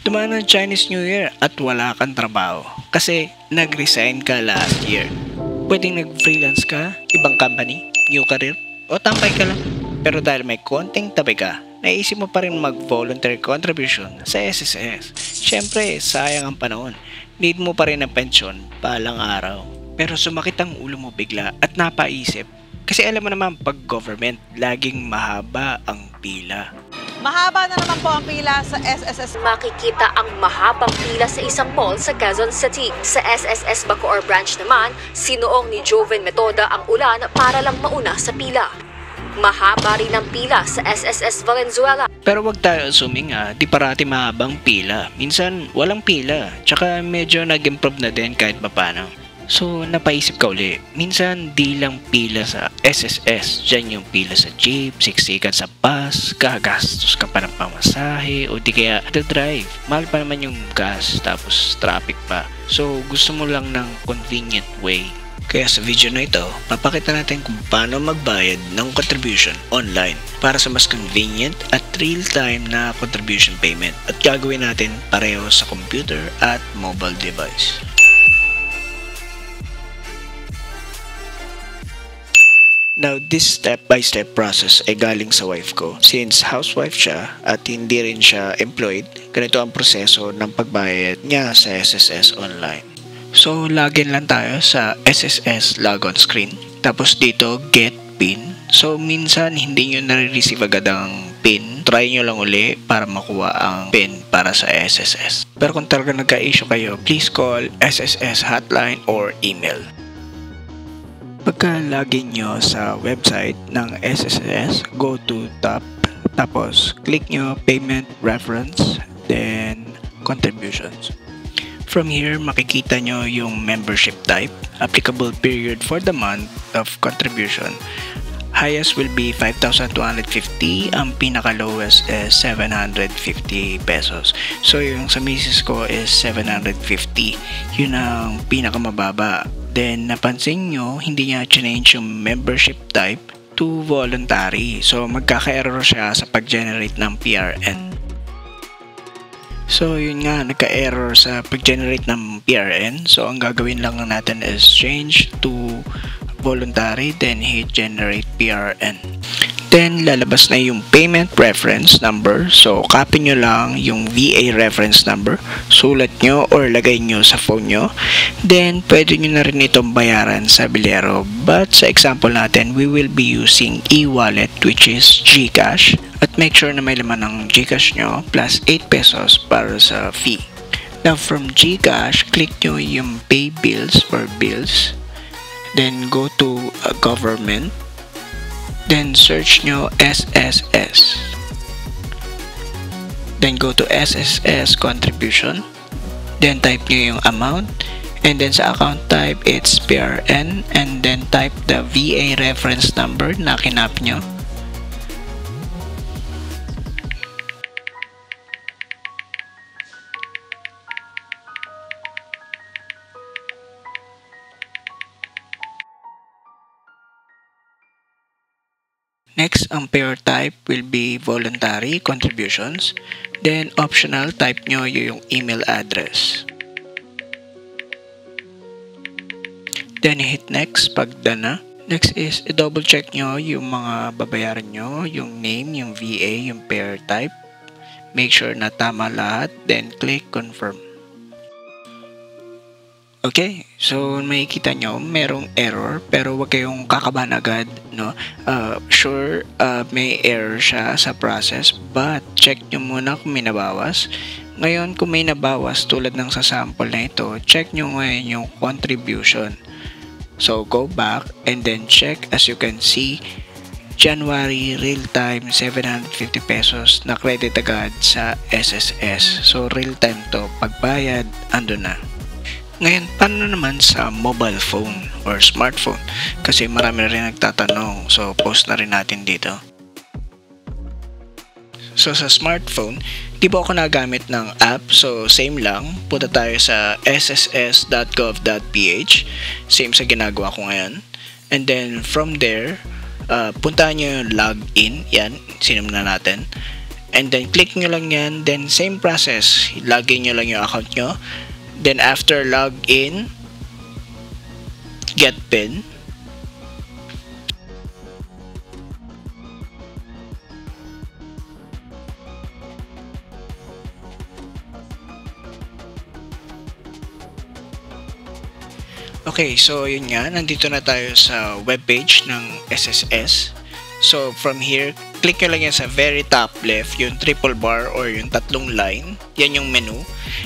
Dumaan ng Chinese New Year at wala kang trabaho kasi nag-resign ka last year. Pwedeng nag-freelance ka, ibang company, new career, o tampay ka lang. Pero dahil may konting tabi ka, naisip mo pa rin mag-voluntary contribution sa SSS. Siyempre, sayang ang panahon. Need mo pa rin ng pensyon palang araw. Pero sumakit ang ulo mo bigla at napaisip. Kasi alam mo naman pag government, laging mahaba ang pila. Mahaba na naman po ang pila sa SSS. Makikita ang mahabang pila sa isang mall sa Quezon City. Sa SSS Bacoor branch naman, sinuong ni Joven Metoda ang ulan para lang mauna sa pila. Mahaba rin ang pila sa SSS Valenzuela. Pero wag tayo assuming di parati mahabang pila. Minsan walang pila, tsaka medyo nag-improve na din kahit papano. So napaisip ka uli, minsan di lang pila sa SSS, dyan yung pila sa jeep, siksikan sa bus, gagastos ka pa ng pamasahe o di kaya the drive. Mahal pa naman yung gas tapos traffic pa. So gusto mo lang ng convenient way. Kaya sa video na ito, papakita natin kung paano magbayad ng contribution online para sa mas convenient at real-time na contribution payment at gagawin natin pareho sa computer at mobile device. Now, this step-by-step process ay galing sa wife ko. Since housewife siya at hindi rin siya employed, ganito ang proseso ng pagbayad niya sa SSS online. So, login lang tayo sa SSS logon screen. Tapos dito, get PIN. So, minsan hindi nyo nare-receive agad ang PIN. Try nyo lang uli para makuha ang PIN para sa SSS. Pero kung talaga nagka-issue kayo, please call SSS hotline or email. Pagka-login nyo sa website ng SSS, go to top, tapos click nyo payment reference, then contributions. From here, makikita nyo yung membership type, applicable period for the month of contribution. Highest will be 5,250, ang pinaka-lowest is 750 pesos. So yung sa misis ko is 750, yun ang pinakamababa. Then napansin nyo, hindi niya change yung membership type to voluntary. So magkaka-error siya sa pag-generate ng PRN. So yun nga, nagka-error sa pag-generate ng PRN. So ang gagawin lang natin is change to voluntary, then hit generate PRN. Then lalabas na yung payment reference number. So copy nyo lang yung VA reference number, sulat nyo or lagay nyo sa phone nyo. Then pwede nyo na rin itong bayaran sa Bilero. But sa example natin, we will be using e-wallet, which is GCash. At make sure na may laman ng GCash nyo plus 8 pesos para sa fee. Now from GCash, click nyo yung pay bills or bills. Then go to government. Then search nyo SSS. Then go to SSS contribution. Then type nyo yung amount. And then sa account type, it's PRN. And then type the VA reference number na kinap nyo. Next, ang payer type will be voluntary contributions. Then, optional, type nyo yung email address. Then, hit next pag done na. Next is, i-double check nyo yung mga babayaran nyo, yung name, yung VA, yung payer type. Make sure na tama lahat. Then, click confirm. Okay, so makikita nyo merong error pero wag kayong kakabahan agad, no? Sure, may error siya sa process but check nyo muna kung may nabawas. Ngayon, kung may nabawas tulad ng sa sample na ito, check nyo ngayon yung contribution. So, go back and then check. As you can see, January real time 750 pesos na credit agad sa SSS. So, real time to. Pagbayad, ando na. Ngayon, paano naman sa mobile phone or smartphone? Kasi marami na rin nagtatanong. So, post na rin natin dito. So, sa smartphone, di ba ako nagamit ng app? So, same lang. Punta tayo sa sss.gov.ph. Same sa ginagawa ko ngayon. And then, from there, punta nyo yung login. Yan, sinum na natin. And then click nyo lang yan. Then same process. Login nyo lang yung account nyo. Then after login, get PIN. Okay, so yun nga, nandito na tayo sa webpage ng SSS. So from here, click nyo lang yan sa very top left, yung triple bar or yung tatlong line. Yan yung menu.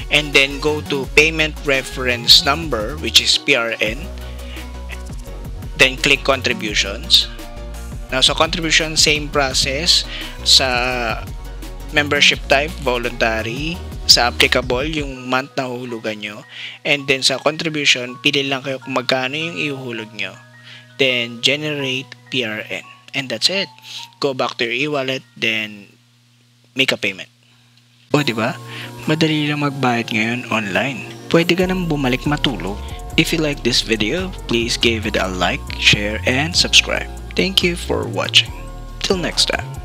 And then go to payment reference number, which is PRN. Then click contributions. Now sa contribution, same process. Sa membership type, voluntary. Sa applicable, yung month na huhulugan nyo. And then sa contribution, pili lang kayo kung magkano yung ihuhulog nyo. Then generate PRN. And that's it. Go back to your e-wallet, then make a payment. O diba? Madali lang magbayad ngayon online. Pwede ka nang bumalik matulog. If you like this video, please give it a like, share, and subscribe. Thank you for watching. Till next time.